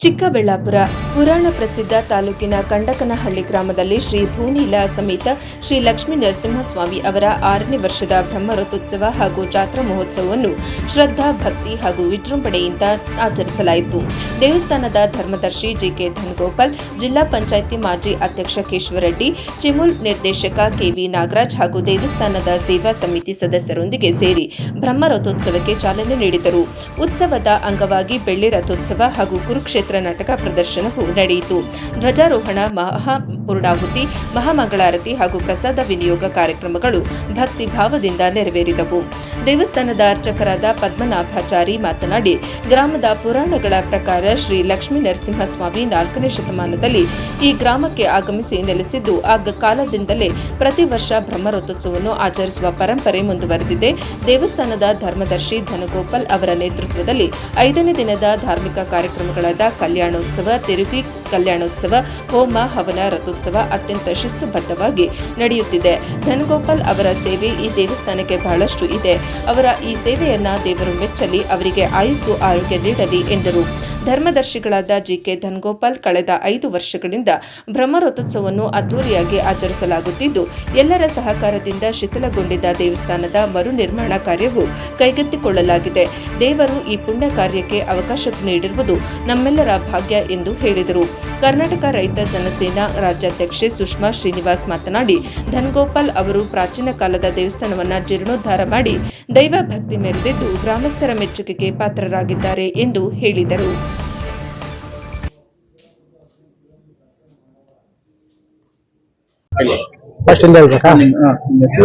ಚಿಕ್ಕಬಳ್ಳಾಪುರ ಪುರಾಣ ಪ್ರಸಿದ್ಧ ತಾಲೂಕಿನ ಕಂಡಕನಹಳ್ಳಿ ಗ್ರಾಮದಲ್ಲಿ ಶ್ರೀ ಭೂನೀಲ ಸಮೇತ ಶ್ರೀ ಲಕ್ಷ್ಮೀ ನರಸಿಂಹಸ್ವಾಮಿ ಅವರ 6ನೇ ವರ್ಷದ ಬ್ರಹ್ಮರಥೋತ್ಸವ ಹಾಗೂ ಜಾತ್ರಾ ಮಹೋತ್ಸವವನ್ನು ಶ್ರದ್ಧಾ ಭಕ್ತಿ ಹಾಗೂ ವಿಜೃಂಭಣೆಯಿಂದ ಆಚರಿಸಲಾಯಿತು. ದೇವಸ್ಥಾನದ ಧರ್ಮದರ್ಶಿ ಜಿಕೆ ಧನಗೋಪಾಲ್, ಜಿಲ್ಲಾ ಪಂಚಾಯಿತಿ ಮಾಜಿ ಅಧ್ಯಕ್ಷ ಕೇಶವರೆಡ್ಡಿ, ಚಿಮುಲ್ ನಿರ್ದೇಶಕ ಕೆವಿ ನಾಗರಾಜ್ ಹಾಗೂ ದೇವಸ್ಥಾನದ ಸೇವಾ ಸಮಿತಿ ಸದಸ್ಯರೊಂದಿಗೆ ಸೇರಿ ಬ್ರಹ್ಮರಥೋತ್ಸವಕ್ಕೆ ಚಾಲನೆ ನೀಡಿದರು. ಉತ್ಸವದ ಅಂಗವಾಗಿ ಬೆಳ್ಳಿ ರಥೋತ್ಸವ ಹಾಗೂ ಕುರುಕ್ಷೇತ್ರ ನಾಟಕ ಪ್ರದರ್ಶನವೂ ನಡೆಯಿತು. ಧ್ವಜಾರೋಹಣ, ಮಹಾಪೂರ್ಣಾಹುತಿ, ಮಹಾಮಂಗಳಾರತಿ ಹಾಗೂ ಪ್ರಸಾದ ವಿನಿಯೋಗ ಕಾರ್ಯಕ್ರಮಗಳು ಭಕ್ತಿ ಭಾವದಿಂದ ನೆರವೇರಿದವು. ದೇವಸ್ಥಾನದ ಅರ್ಚಕರಾದ ಪದ್ಮನಾಭಾಚಾರಿ ಮಾತನಾಡಿ, ಗ್ರಾಮದ ಪುರಾಣಗಳ ಪ್ರಕಾರ ಶ್ರೀ ಲಕ್ಷ್ಮೀ ನರಸಿಂಹಸ್ವಾಮಿ 4ನೇ ಶತಮಾನದಲ್ಲಿ ಈ ಗ್ರಾಮಕ್ಕೆ ಆಗಮಿಸಿ ನೆಲೆಸಿದ್ದು, ಆಗ ಕಾಲದಿಂದಲೇ ಪ್ರತಿ ವರ್ಷ ಬ್ರಹ್ಮರಥೋತ್ಸವವನ್ನು ಆಚರಿಸುವ ಪರಂಪರೆ ಮುಂದುವರೆದಿದೆ. ದೇವಸ್ಥಾನದ ಧರ್ಮದರ್ಶಿ ಧನಗೋಪಾಲ್ ಅವರ ನೇತೃತ್ವದಲ್ಲಿ 5ನೇ ದಿನದ ಧಾರ್ಮಿಕ ಕಾರ್ಯಕ್ರಮಗಳಾದ ಕಲ್ಯಾಣೋತ್ಸವ, ತಿರುಗಿ ಕಲ್ಯಾಣೋತ್ಸವ, ಹೋಮ, ಹವನ, ರಥೋತ್ಸವ ಅತ್ಯಂತ ಶಿಸ್ತುಬದ್ಧವಾಗಿ ನಡೆಯುತ್ತಿದೆ. ಧನಗೋಪಾಲ್ ಅವರ ಸೇವೆ ಈ ದೇವಸ್ಥಾನಕ್ಕೆ ಬಹಳಷ್ಟು ಇದೆ. ಅವರ ಈ ಸೇವೆಯನ್ನ ದೇವರು ಮೆಚ್ಚಲಿ, ಅವರಿಗೆ ಆಯುಸ್ಸು ಆರೋಗ್ಯ ನೀಡಲಿ ಎಂದರು. ಧರ್ಮದರ್ಶಿಗಳಾದ ಜಿಕೆ ಧನಗೋಪಾಲ್ ಕಳೆದ 5 ವರ್ಷಗಳಿಂದ ಬ್ರಹ್ಮರಥೋತ್ಸವವನ್ನು ಅದ್ದೂರಿಯಾಗಿ ಆಚರಿಸಲಾಗುತ್ತಿದ್ದು, ಎಲ್ಲರ ಸಹಕಾರದಿಂದ ಶಿಥಿಲಗೊಂಡಿದ್ದ ದೇವಸ್ಥಾನದ ಮರು ನಿರ್ಮಾಣ ಕಾರ್ಯವು ಕೈಗೆತ್ತಿಕೊಳ್ಳಲಾಗಿದೆ. ದೇವರು ಈ ಪುಣ್ಯ ಕಾರ್ಯಕ್ಕೆ ಅವಕಾಶ ನೀಡಿರುವುದು ನಮ್ಮೆಲ್ಲರ ಭಾಗ್ಯ ಎಂದು ಹೇಳಿದರು. ಕರ್ನಾಟಕ ರೈತ ಜನಸೇನಾ ರಾಜ್ಯಾಧ್ಯಕ್ಷೆ ಸುಷ್ಮಾ ಶ್ರೀನಿವಾಸ್ ಮಾತನಾಡಿ, ಧನಗೋಪಾಲ್ ಅವರು ಪ್ರಾಚೀನ ಕಾಲದ ದೇವಸ್ಥಾನವನ್ನು ಜೀರ್ಣೋದ್ಧಾರ ಮಾಡಿ ದೈವ ಭಕ್ತಿ ಮೆರೆದಿದ್ದು ಗ್ರಾಮಸ್ಥರ ಮೆಚ್ಚುಗೆಗೆ ಪಾತ್ರರಾಗಿದ್ದಾರೆ ಎಂದು ಹೇಳಿದರು.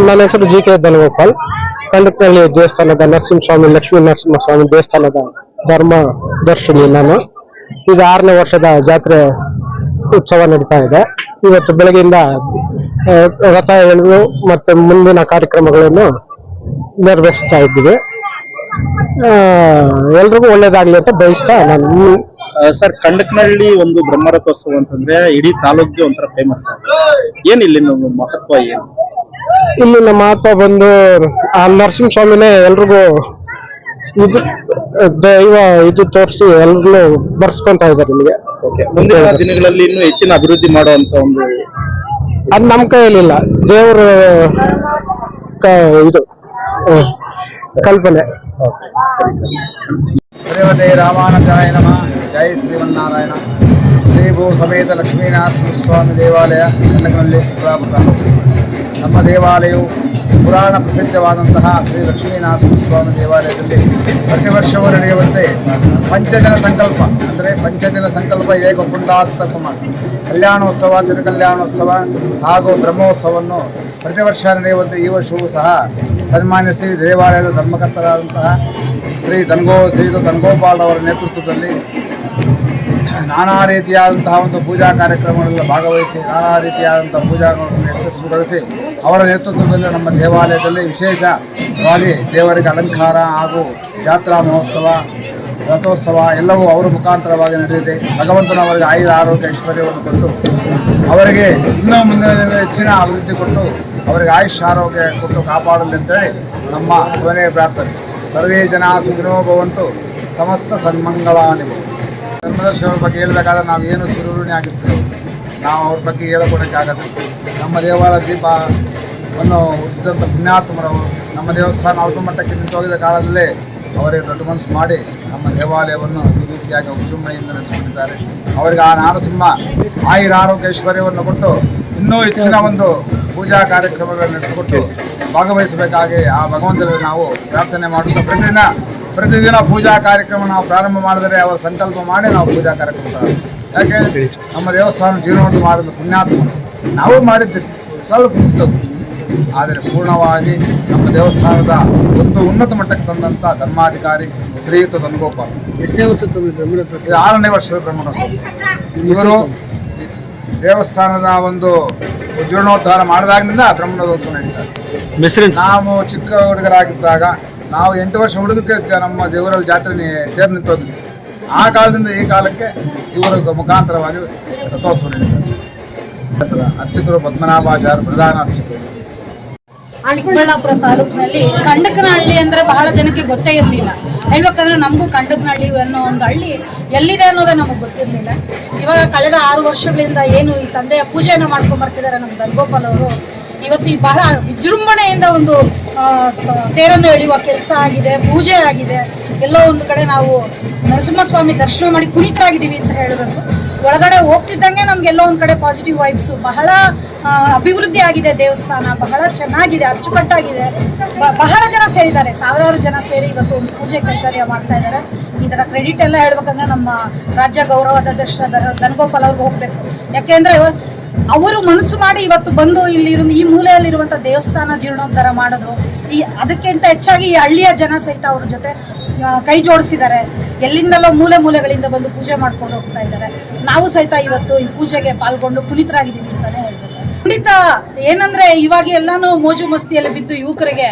ನನ್ನ ಹೆಸರು ಜಿಕೆ ಧನಗೋಪಾಲ್. ಕಂಡಕನಹಳ್ಳಿ ದೇವಸ್ಥಾನದ ನರಸಿಂಹಸ್ವಾಮಿ, ಲಕ್ಷ್ಮೀ ನರಸಿಂಹಸ್ವಾಮಿ ದೇವಸ್ಥಾನದ ಧರ್ಮ ದರ್ಶಿನಿ ನಾನು. ಈಗ 6ನೇ ವರ್ಷದ ಜಾತ್ರೆ ಉತ್ಸವ ನಡೀತಾ ಇದೆ. ಇವತ್ತು ಬೆಳಗ್ಗೆಯಿಂದ ರಥ ಎಳೆದು ಮತ್ತೆ ಮುಂದಿನ ಕಾರ್ಯಕ್ರಮಗಳನ್ನು ನೆರವೇರಿಸ್ತಾ ಇದ್ದೀವಿ. ಎಲ್ರಿಗೂ ಒಳ್ಳೇದಾಗ್ಲಿ ಅಂತ ಬಯಸ್ತಾ ನಾನು. ಸರ್, ಕಂಡಕನಹಳ್ಳಿ ಒಂದು ಬ್ರಹ್ಮರಥೋತ್ಸವ ಅಂತಂದ್ರೆ ಇಡೀ ತಾಲೂಕಿಗೆ ಒಂಥರ ಫೇಮಸ್. ಏನ್ ಇಲ್ಲಿ ಮಹತ್ವ ಏನು? ಇಲ್ಲಿನ ಮಹತ್ವ ಬಂದು ಆ ನರಸಿಂಹಸ್ವಾಮಿನೇ ಎಲ್ರಿಗೂ ಇದು ದೈವ ಇದು ತೋರಿಸಿ ಎಲ್ರು ಬರ್ಸ್ಕೊಂತ ಇದ್ದಾರೆ ಇಲ್ಲಿಗೆ. ಮುಂದಿನ ದಿನಗಳಲ್ಲಿ ಇನ್ನೂ ಹೆಚ್ಚಿನ ಅಭಿವೃದ್ಧಿ ಮಾಡುವಂತ ಒಂದು ಅದು ನಮ್ಮ ಕೈಯಲ್ಲಿಲ್ಲ, ದೇವರು ಇದು ಕಲ್ಪನೆ. ಶ್ರೀಮತಿ ರಾಮಾನುಜಾಯ ನಮಃ. ಜೈ ಶ್ರೀಮನ್ನಾರಾಯಣ. ಶ್ರೀ ಭೂ ಸಮೇತ ಲಕ್ಷ್ಮೀನರಸಿಂಹಸ್ವಾಮಿ ದೇವಾಲಯ ಕಂಡಕನಹಳ್ಳಿ, ಚಿಕ್ಕಬಳ್ಳಾಪುರ ತಾಲೂಕು. ನಮ್ಮ ದೇವಾಲಯವು ಪುರಾಣ ಪ್ರಸಿದ್ಧವಾದಂತಹ ಶ್ರೀ ಲಕ್ಷ್ಮೀನರಸಿಂಹಸ್ವಾಮಿ ದೇವಾಲಯದಲ್ಲಿ ಪ್ರತಿ ವರ್ಷವೂ ನಡೆಯುವಂತೆ ಪಂಚದಿನ ಸಂಕಲ್ಪ, ಅಂದರೆ ಪಂಚದಿನ ಸಂಕಲ್ಪ ಏಕಕುಂಡಾತ್ಮಕ ಕಲ್ಯಾಣೋತ್ಸವ, ತಿರುಕಲ್ಯಾಣೋತ್ಸವ ಹಾಗೂ ಬ್ರಹ್ಮೋತ್ಸವವನ್ನು ಪ್ರತಿ ವರ್ಷ ನಡೆಯುವಂತೆ ಈ ವರ್ಷವೂ ಸಹ ಸನ್ಮಾನ್ಯ ಶ್ರೀ ದೇವಾಲಯದ ಧರ್ಮಕರ್ತರಾದಂತಹ ಶ್ರೀ ಧನಗೋಪಾಲ್ ಅವರ ನೇತೃತ್ವದಲ್ಲಿ ನಾನಾ ರೀತಿಯಾದಂತಹ ಒಂದು ಪೂಜಾ ಕಾರ್ಯಕ್ರಮಗಳಲ್ಲಿ ಭಾಗವಹಿಸಿ ನಾನಾ ರೀತಿಯಾದಂಥ ಪೂಜಾಗಳನ್ನು ಯಶಸ್ವಿಗೊಳಿಸಿ ಅವರ ನೇತೃತ್ವದಲ್ಲಿ ನಮ್ಮ ದೇವಾಲಯದಲ್ಲಿ ವಿಶೇಷವಾಗಿ ದೇವರಿಗೆ ಅಲಂಕಾರ ಹಾಗೂ ಜಾತ್ರಾ ಮಹೋತ್ಸವ, ರಥೋತ್ಸವ ಎಲ್ಲವೂ ಅವರ ಮುಖಾಂತರವಾಗಿ ನಡೆದಿದೆ. ಭಗವಂತನವರಿಗೆ ಆಯುರ ಆರೋಗ್ಯ ಐಶ್ವರ್ಯವನ್ನು ಕೊಟ್ಟು ಅವರಿಗೆ ಇನ್ನೂ ಮುಂದಿನ ಹೆಚ್ಚಿನ ಅಭಿವೃದ್ಧಿ ಕೊಟ್ಟು ಅವರಿಗೆ ಆಯುಷ್ ಆರೋಗ್ಯ ಕೊಟ್ಟು ಕಾಪಾಡಲಿ ಅಂತೇಳಿ ನಮ್ಮ ಕೊನೆಯ ಪ್ರಾರ್ಥನೆ. ಸರ್ವೇ ಜನ ಸುಖಿನೋ ಭವಂತು, ಸಮಸ್ತ ಸನ್ಮಂಗಳಾನಿ ಭವಂತು. ಧರ್ಮದರ್ಶಿಗಳ ಬಗ್ಗೆ ಹೇಳಬೇಕಾದ್ರೆ ನಾವು ಏನು ಚಿರುಣಿ ಆಗಿರ್ತೀವಿ, ನಾವು ಅವ್ರ ಬಗ್ಗೆ ಹೇಳಿಕೊಡೋಕ್ಕಾಗತ್ತೆ. ನಮ್ಮ ದೇವಾಲಯ ದೀಪವನ್ನು ಉಳಿಸಿದಂಥ ಪುಣ್ಯಾತ್ಮರವರು ನಮ್ಮ ದೇವಸ್ಥಾನ ಅಲ್ಪ ಮಟ್ಟಕ್ಕೆ ನಿಂತೋಗಿದ ಕಾಲದಲ್ಲೇ ಅವರೇ ದೊಡ್ಡ ಮನಸ್ಸು ಮಾಡಿ ನಮ್ಮ ದೇವಾಲಯವನ್ನು ಈ ರೀತಿಯಾಗಿ ವಿಜೃಂಭಣೆಯಿಂದ ನಡೆಸಿಕೊಂಡಿದ್ದಾರೆ. ಅವರಿಗೆ ಆ ನರಸಿಂಹ ಆಯುರ ಆರೋಗ್ಯ ಐಶ್ವರ್ಯವನ್ನು ಕೊಟ್ಟು ಇನ್ನೂ ಹೆಚ್ಚಿನ ಒಂದು ಪೂಜಾ ಕಾರ್ಯಕ್ರಮಗಳನ್ನು ನಡೆಸಿಕೊಟ್ಟು ಭಾಗವಹಿಸಬೇಕಾಗಿ ಆ ಭಗವಂತನಲ್ಲಿ ನಾವು ಪ್ರಾರ್ಥನೆ ಮಾಡುತ್ತಾ ಪ್ರತಿದಿನ ಪೂಜಾ ಕಾರ್ಯಕ್ರಮ ನಾವು ಪ್ರಾರಂಭ ಮಾಡಿದರೆ ಅವರ ಸಂಕಲ್ಪ ಮಾಡಿ ನಾವು ಪೂಜಾ ಕಾರ್ಯಕ್ರಮ ಯಾಕೆ ನಮ್ಮ ದೇವಸ್ಥಾನ ಜೀರ್ಣೋದ್ಧಾರ ಮಾಡಿದ ಪುಣ್ಯಾತ್ಮ ನಾವು ಮಾಡಿದ್ದೀವಿ, ಸ್ವಲ್ಪ ಮುಕ್ತವು, ಆದರೆ ಪೂರ್ಣವಾಗಿ ನಮ್ಮ ದೇವಸ್ಥಾನದ ಒಂದು ಉನ್ನತ ಮಟ್ಟಕ್ಕೆ ತಂದಂಥ ಧರ್ಮಾಧಿಕಾರಿ ಶ್ರೀಯುತ ಧನಗೋಪಾಲ್. ಎಷ್ಟನೇ ವರ್ಷದ 6ನೇ ವರ್ಷದ ಬ್ರಹ್ಮರಥೋತ್ಸವ. ಇವರು ದೇವಸ್ಥಾನದ ಒಂದು ಜೀರ್ಣೋದ್ಧಾರ ಮಾಡಿದಾಗಿನಿಂದ ಬ್ರಹ್ಮರಥೋತ್ಸವ ನಡೀತಾರೆ. ನಾವು ಚಿಕ್ಕ ಹುಡುಗರಾಗಿದ್ದಾಗ ನಾವು 8 ವರ್ಷ ಹುಡುಗಕ್ಕೆ ನಮ್ಮ ದೇವರಲ್ಲಿ ಜಾತ್ರೆ ತೇರು ನಿಂತೋಗಿತ್ತು. ಆ ಕಾಲದಿಂದ ಈ ಕಾಲಕ್ಕೆ ಇವರ ಮುಖಾಂತರವಾಗಿ ರಥೋತ್ಸವ ನಡೀತಾರೆ. ಅರ್ಚಕರು ಪದ್ಮನಾಭಾಚಾರ್ಯ ಪ್ರಧಾನ ಅರ್ಚಕರು. ಚಿಕ್ಕಬಳ್ಳಾಪುರ ತಾಲೂಕಿನಲ್ಲಿ ಕಂಡಕನಹಳ್ಳಿ ಅಂದ್ರೆ ಬಹಳ ಜನಕ್ಕೆ ಗೊತ್ತೇ ಇರಲಿಲ್ಲ. ಹೇಳ್ಬೇಕಂದ್ರೆ ನಮಗೂ ಕಂಡಕನಹಳ್ಳಿ ಅನ್ನೋ ಒಂದು ಹಳ್ಳಿ ಎಲ್ಲಿದೆ ಅನ್ನೋದೇ ನಮಗೆ ಗೊತ್ತಿರಲಿಲ್ಲ. ಇವಾಗ ಕಳೆದ 6 ವರ್ಷಗಳಿಂದ ಏನು ಈ ತಂದೆಯ ಪೂಜೆಯನ್ನು ಮಾಡ್ಕೊಂಡ್ ಬರ್ತಿದ್ದಾರೆ ನಮ್ಮ ಧನಗೋಪಾಲ್ ಅವರು, ಇವತ್ತು ಈ ಬಹಳ ವಿಜೃಂಭಣೆಯಿಂದ ಒಂದು ತೇರನ್ನು ಎಳೆಯುವ ಕೆಲಸ ಆಗಿದೆ, ಪೂಜೆ ಆಗಿದೆ. ಎಲ್ಲೋ ಒಂದು ಕಡೆ ನಾವು ನರಸಿಂಹಸ್ವಾಮಿ ದರ್ಶನ ಮಾಡಿ ಪುನೀತರಾಗಿದ್ದೀವಿ ಅಂತ ಹೇಳಬೇಕು. ಒಳಗಡೆ ಹೋಗ್ತಿದ್ದಂಗೆ ನಮ್ಗೆಲ್ಲೋ ಒಂದು ಕಡೆ ಪಾಸಿಟಿವ್ ವೈಬ್ಸ್, ಬಹಳ ಅಭಿವೃದ್ಧಿ ಆಗಿದೆ ದೇವಸ್ಥಾನ, ಬಹಳ ಚೆನ್ನಾಗಿದೆ, ಅಚ್ಚುಕಟ್ಟಾಗಿದೆ. ಬಹಳ ಜನ ಸೇರಿದ್ದಾರೆ, ಸಾವಿರಾರು ಜನ ಸೇರಿ ಇವತ್ತು ಒಂದು ಪೂಜೆ ಕೈಂಕರ್ಯ ಮಾಡ್ತಾ ಇದ್ದಾರೆ. ಇದರ ಕ್ರೆಡಿಟ್ ಎಲ್ಲ ಹೇಳ್ಬೇಕಂದ್ರೆ ನಮ್ಮ ರಾಜ್ಯ ಗೌರವಾಧ್ಯಕ್ಷ ಧನಗೋಪಾಲ್ ಅವ್ರಿಗೆ ಹೋಗ್ಬೇಕು. ಯಾಕೆಂದ್ರೆ ಅವರು ಮನಸ್ಸು ಮಾಡಿ ಇವತ್ತು ಬಂದು ಇಲ್ಲಿ ಈ ಮೂಲೆಯಲ್ಲಿರುವಂಥ ದೇವಸ್ಥಾನ ಜೀರ್ಣೋದ್ಧಾರ ಮಾಡಿದ್ರು. ಅದಕ್ಕಿಂತ ಹೆಚ್ಚಾಗಿ ಈ ಹಳ್ಳಿಯ ಜನ ಸಹಿತ ಅವ್ರ ಜೊತೆ ಕೈ ಜೋಡಿಸಿದ್ದಾರೆ. ಎಲ್ಲಿಂದಲೋ ಮೂಲೆಗಳಿಂದ ಬಂದು ಪೂಜೆ ಮಾಡ್ಕೊಂಡು ಹೋಗ್ತಾ ಇದ್ದಾರೆ. ನಾವು ಸಹಿತ ಇವತ್ತು ಈ ಪೂಜೆಗೆ ಪಾಲ್ಗೊಂಡು ಪುನೀತರಾಗಿದ್ದೀವಿ ಅಂತಾನೆ ಹೇಳ್ಬೇಕು. ಖಂಡಿತ ಏನಂದ್ರೆ ಇವಾಗ ಎಲ್ಲಾನು ಮೋಜು ಮಸ್ತಿಯಲ್ಲಿ ಬಿದ್ದು ಯುವಕರಿಗೆ